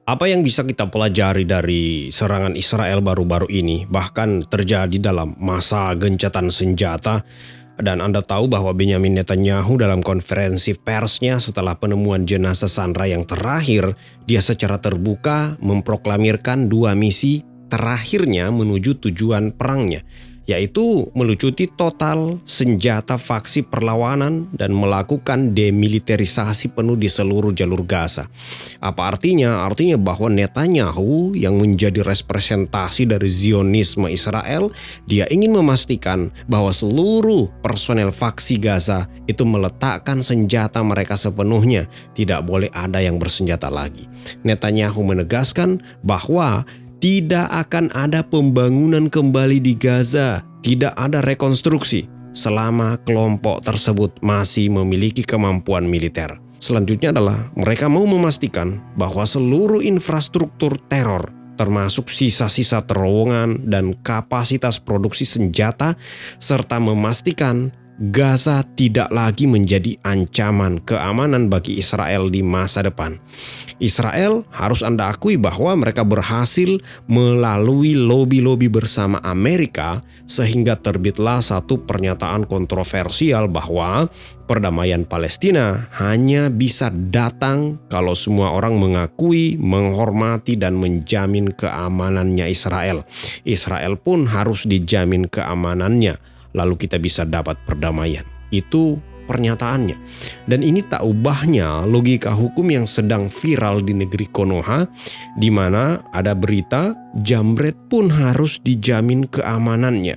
Apa yang bisa kita pelajari dari serangan Israel baru-baru ini, bahkan terjadi dalam masa gencatan senjata? Dan Anda tahu bahwa Benyamin Netanyahu dalam konferensi persnya setelah penemuan jenazah Sandra yang terakhir, dia secara terbuka memproklamirkan dua misi terakhirnya menuju tujuan perangnya, yaitu melucuti total senjata faksi perlawanan dan melakukan demilitarisasi penuh di seluruh jalur Gaza. Apa artinya? Artinya bahwa Netanyahu yang menjadi representasi dari Zionisme Israel, dia ingin memastikan bahwa seluruh personel faksi Gaza itu meletakkan senjata mereka sepenuhnya. Tidak boleh ada yang bersenjata lagi. Netanyahu menegaskan bahwa tidak akan ada pembangunan kembali di Gaza, tidak ada rekonstruksi selama kelompok tersebut masih memiliki kemampuan militer. Selanjutnya adalah mereka mau memastikan bahwa seluruh infrastruktur teror, termasuk sisa-sisa terowongan dan kapasitas produksi senjata, serta memastikan Gaza tidak lagi menjadi ancaman keamanan bagi Israel di masa depan. Israel harus Anda akui bahwa mereka berhasil melalui lobi-lobi bersama Amerika sehingga terbitlah satu pernyataan kontroversial bahwa perdamaian Palestina hanya bisa datang kalau semua orang mengakui, menghormati, dan menjamin keamanannya Israel. Israel pun harus dijamin keamanannya. Lalu kita bisa dapat perdamaian. Itu pernyataannya. Dan ini tak ubahnya logika hukum yang sedang viral di negeri Konoha, di mana ada berita jambret pun harus dijamin keamanannya.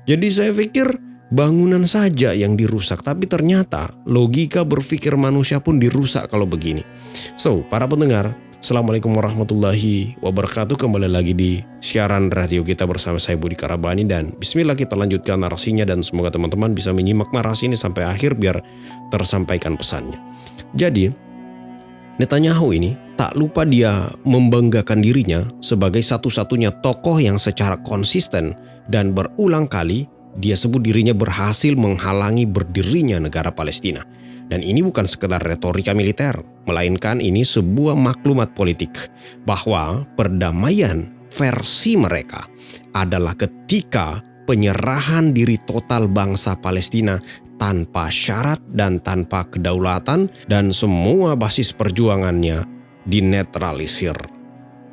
Jadi saya pikir bangunan saja yang dirusak, tapi ternyata logika berpikir manusia pun dirusak kalau begini. So, para pendengar, Assalamualaikum warahmatullahi wabarakatuh. Kembali lagi di siaran radio kita bersama saya Budi Karabani, dan bismillah kita lanjutkan narasinya, dan semoga teman-teman bisa menyimak narasi ini sampai akhir biar tersampaikan pesannya. Jadi Netanyahu ini tak lupa dia membanggakan dirinya sebagai satu-satunya tokoh yang secara konsisten dan berulang kali dia sebut dirinya berhasil menghalangi berdirinya negara Palestina. Dan ini bukan sekedar retorika militer, melainkan ini sebuah maklumat politik bahwa perdamaian versi mereka adalah ketika penyerahan diri total bangsa Palestina tanpa syarat dan tanpa kedaulatan, dan semua basis perjuangannya dinetralisir.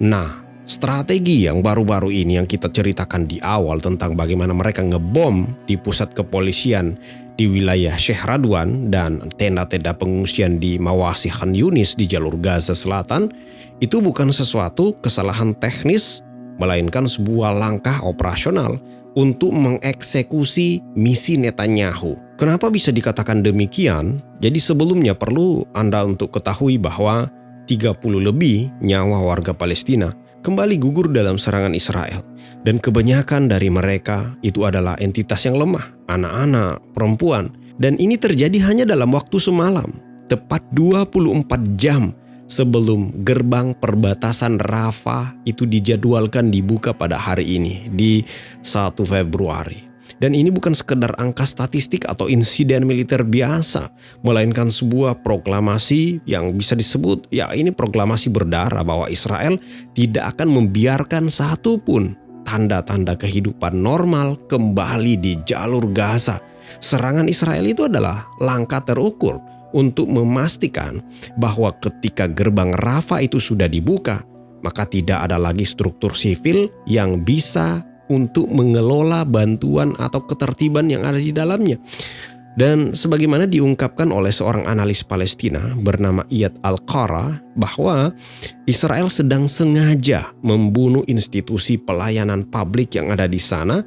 Nah, strategi yang baru-baru ini yang kita ceritakan di awal tentang bagaimana mereka ngebom di pusat kepolisian di wilayah Sheikh Radwan dan tenda-tenda pengungsian di Mawasi Khan Yunis di jalur Gaza Selatan, itu bukan sesuatu kesalahan teknis, melainkan sebuah langkah operasional untuk mengeksekusi misi Netanyahu. Kenapa bisa dikatakan demikian? Jadi sebelumnya perlu Anda untuk ketahui bahwa 30 lebih nyawa warga Palestina kembali gugur dalam serangan Israel. Dan kebanyakan dari mereka itu adalah entitas yang lemah, anak-anak, perempuan. Dan ini terjadi hanya dalam waktu semalam, tepat 24 jam sebelum gerbang perbatasan Rafah itu dijadwalkan dibuka pada hari ini, di 1 Februari. Dan ini bukan sekedar angka statistik atau insiden militer biasa, melainkan sebuah proklamasi yang bisa disebut, ya ini proklamasi berdarah bahwa Israel tidak akan membiarkan satupun tanda-tanda kehidupan normal kembali di jalur Gaza. Serangan Israel itu adalah langkah terukur untuk memastikan bahwa ketika gerbang Rafah itu sudah dibuka, maka tidak ada lagi struktur sivil yang bisa untuk mengelola bantuan atau ketertiban yang ada di dalamnya. Dan sebagaimana diungkapkan oleh seorang analis Palestina bernama Iyad Al-Qara, bahwa Israel sedang sengaja membunuh institusi pelayanan publik yang ada di sana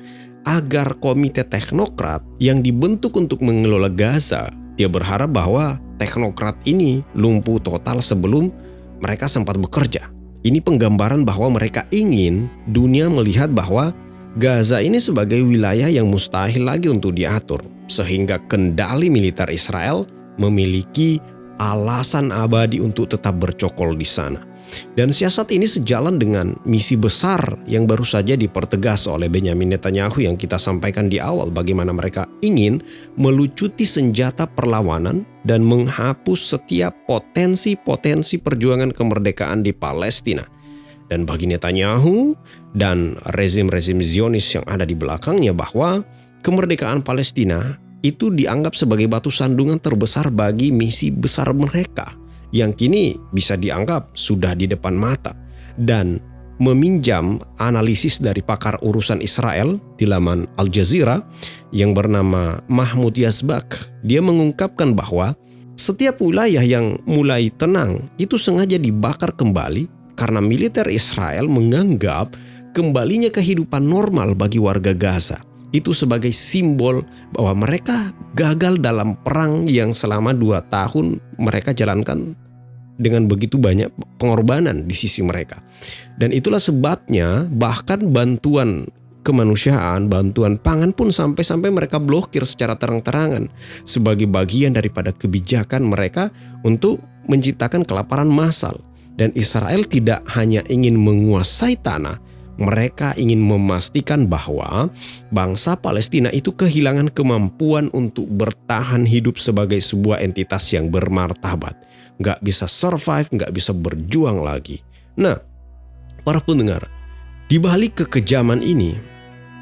agar komite teknokrat yang dibentuk untuk mengelola Gaza, dia berharap bahwa teknokrat ini lumpuh total sebelum mereka sempat bekerja. Ini penggambaran bahwa mereka ingin dunia melihat bahwa Gaza ini sebagai wilayah yang mustahil lagi untuk diatur, sehingga kendali militer Israel memiliki alasan abadi untuk tetap bercokol di sana. Dan siasat ini sejalan dengan misi besar yang baru saja dipertegas oleh Benyamin Netanyahu yang kita sampaikan di awal, bagaimana mereka ingin melucuti senjata perlawanan dan menghapus setiap potensi-potensi perjuangan kemerdekaan di Palestina. Dan bagi Netanyahu dan rezim-rezim Zionis yang ada di belakangnya bahwa kemerdekaan Palestina itu dianggap sebagai batu sandungan terbesar bagi misi besar mereka yang kini bisa dianggap sudah di depan mata. Dan meminjam analisis dari pakar urusan Israel di laman Al Jazeera yang bernama Mahmoud Yazbak, dia mengungkapkan bahwa setiap wilayah yang mulai tenang itu sengaja dibakar kembali karena militer Israel menganggap kembalinya kehidupan normal bagi warga Gaza itu sebagai simbol bahwa mereka gagal dalam perang yang selama 2 tahun mereka jalankan dengan begitu banyak pengorbanan di sisi mereka. Dan itulah sebabnya bahkan bantuan kemanusiaan, bantuan pangan pun sampai-sampai mereka blokir secara terang-terangan sebagai bagian daripada kebijakan mereka untuk menciptakan kelaparan massal. Dan Israel tidak hanya ingin menguasai tanah, mereka ingin memastikan bahwa bangsa Palestina itu kehilangan kemampuan untuk bertahan hidup sebagai sebuah entitas yang bermartabat. Nggak bisa survive, nggak bisa berjuang lagi. Nah, para pendengar, di balik kekejaman ini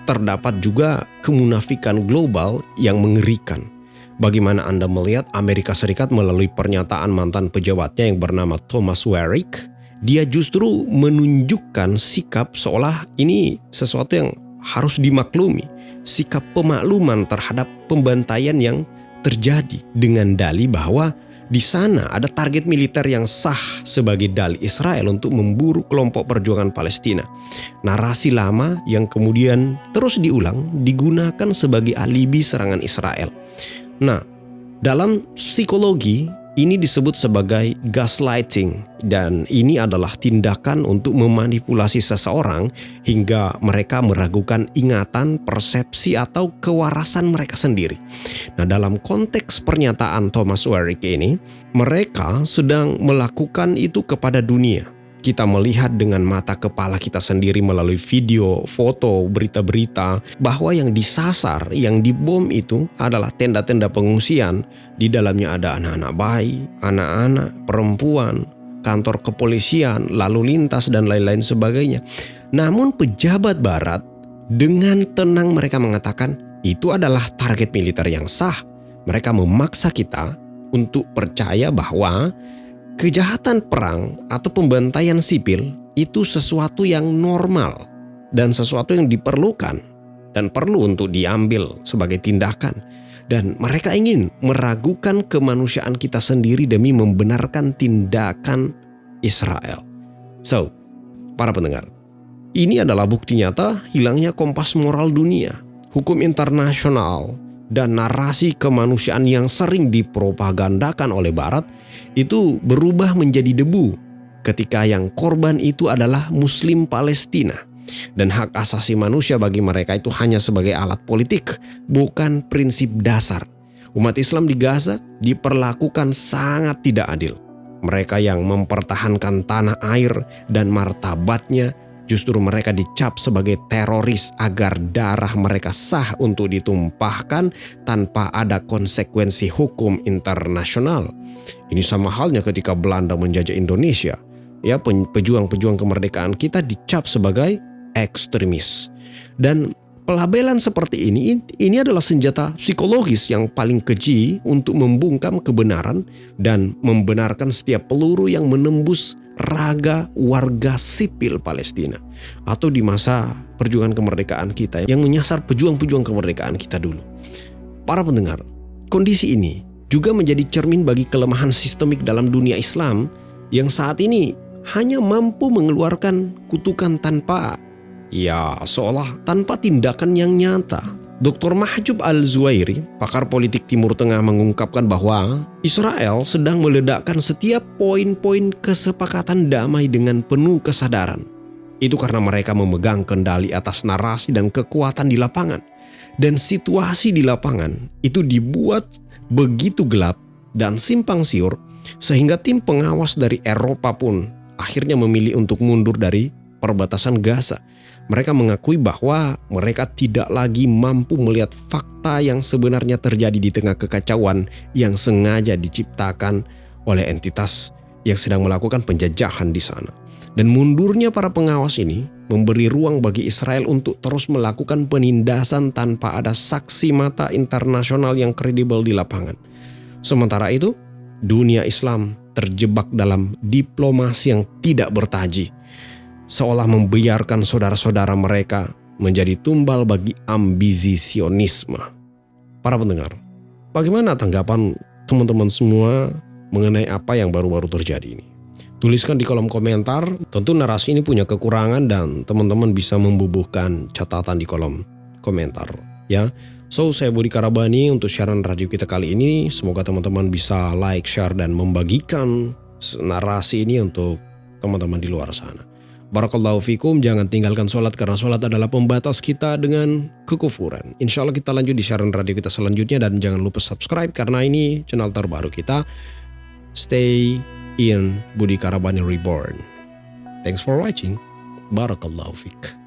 terdapat juga kemunafikan global yang mengerikan. Bagaimana Anda melihat Amerika Serikat melalui pernyataan mantan pejabatnya yang bernama Thomas Warwick, dia justru menunjukkan sikap seolah ini sesuatu yang harus dimaklumi, sikap pemakluman terhadap pembantaian yang terjadi dengan dalih bahwa di sana ada target militer yang sah sebagai dalih Israel untuk memburu kelompok perjuangan Palestina. Narasi lama yang kemudian terus diulang digunakan sebagai alibi serangan Israel. Nah, dalam psikologi ini disebut sebagai gaslighting, dan ini adalah tindakan untuk memanipulasi seseorang hingga mereka meragukan ingatan, persepsi, atau kewarasan mereka sendiri. Nah, dalam konteks pernyataan Thomas Warwick ini, mereka sedang melakukan itu kepada dunia. Kita melihat dengan mata kepala kita sendiri melalui video, foto, berita-berita bahwa yang disasar, yang dibom itu adalah tenda-tenda pengungsian. Di dalamnya ada anak-anak bayi, anak-anak, perempuan, kantor kepolisian, lalu lintas, dan lain-lain sebagainya. Namun pejabat barat dengan tenang mereka mengatakan itu adalah target militer yang sah. Mereka memaksa kita untuk percaya bahwa kejahatan perang atau pembantaian sipil itu sesuatu yang normal dan sesuatu yang diperlukan dan perlu untuk diambil sebagai tindakan. Dan mereka ingin meragukan kemanusiaan kita sendiri demi membenarkan tindakan Israel. So, para pendengar, ini adalah bukti nyata hilangnya kompas moral dunia, hukum internasional, dan narasi kemanusiaan yang sering dipropagandakan oleh Barat itu berubah menjadi debu ketika yang korban itu adalah Muslim Palestina. Dan hak asasi manusia bagi mereka itu hanya sebagai alat politik, bukan prinsip dasar. Umat Islam di Gaza diperlakukan sangat tidak adil. Mereka yang mempertahankan tanah air dan martabatnya, justru mereka dicap sebagai teroris agar darah mereka sah untuk ditumpahkan tanpa ada konsekuensi hukum internasional. Ini sama halnya ketika Belanda menjajah Indonesia. Ya, pejuang-pejuang kemerdekaan kita dicap sebagai ekstremis. Dan pelabelan seperti ini adalah senjata psikologis yang paling keji untuk membungkam kebenaran dan membenarkan setiap peluru yang menembus raga warga sipil Palestina atau di masa perjuangan kemerdekaan kita yang menyasar pejuang-pejuang kemerdekaan kita dulu. Para pendengar, kondisi ini juga menjadi cermin bagi kelemahan sistemik dalam dunia Islam yang saat ini hanya mampu mengeluarkan kutukan tanpa tindakan yang nyata. Dr. Mahjub Al-Zuhairi, pakar politik Timur Tengah, mengungkapkan bahwa Israel sedang meledakkan setiap poin-poin kesepakatan damai dengan penuh kesadaran. Itu karena mereka memegang kendali atas narasi dan kekuatan di lapangan. Dan situasi di lapangan itu dibuat begitu gelap dan simpang siur sehingga tim pengawas dari Eropa pun akhirnya memilih untuk mundur dari perbatasan Gaza. Mereka mengakui bahwa mereka tidak lagi mampu melihat fakta yang sebenarnya terjadi di tengah kekacauan yang sengaja diciptakan oleh entitas yang sedang melakukan penjajahan di sana. Dan mundurnya para pengawas ini memberi ruang bagi Israel untuk terus melakukan penindasan tanpa ada saksi mata internasional yang kredibel di lapangan. Sementara itu, dunia Islam terjebak dalam diplomasi yang tidak bertaji, seolah membiarkan saudara-saudara mereka menjadi tumbal bagi ambisi Sionisme. Para pendengar, bagaimana tanggapan teman-teman semua mengenai apa yang baru-baru terjadi ini? Tuliskan di kolom komentar. Tentu narasi ini punya kekurangan dan teman-teman bisa membubuhkan catatan di kolom komentar ya. So, saya Budi Karabani untuk siaran radio kita kali ini. Semoga teman-teman bisa like, share dan membagikan narasi ini untuk teman-teman di luar sana. Barakallahu fikum, jangan tinggalkan sholat karena sholat adalah pembatas kita dengan kekufuran. Insya Allah kita lanjut di siaran radio kita selanjutnya dan jangan lupa subscribe karena ini channel terbaru kita. Stay in Budi Karabani Reborn. Thanks for watching. Barakallahu fik.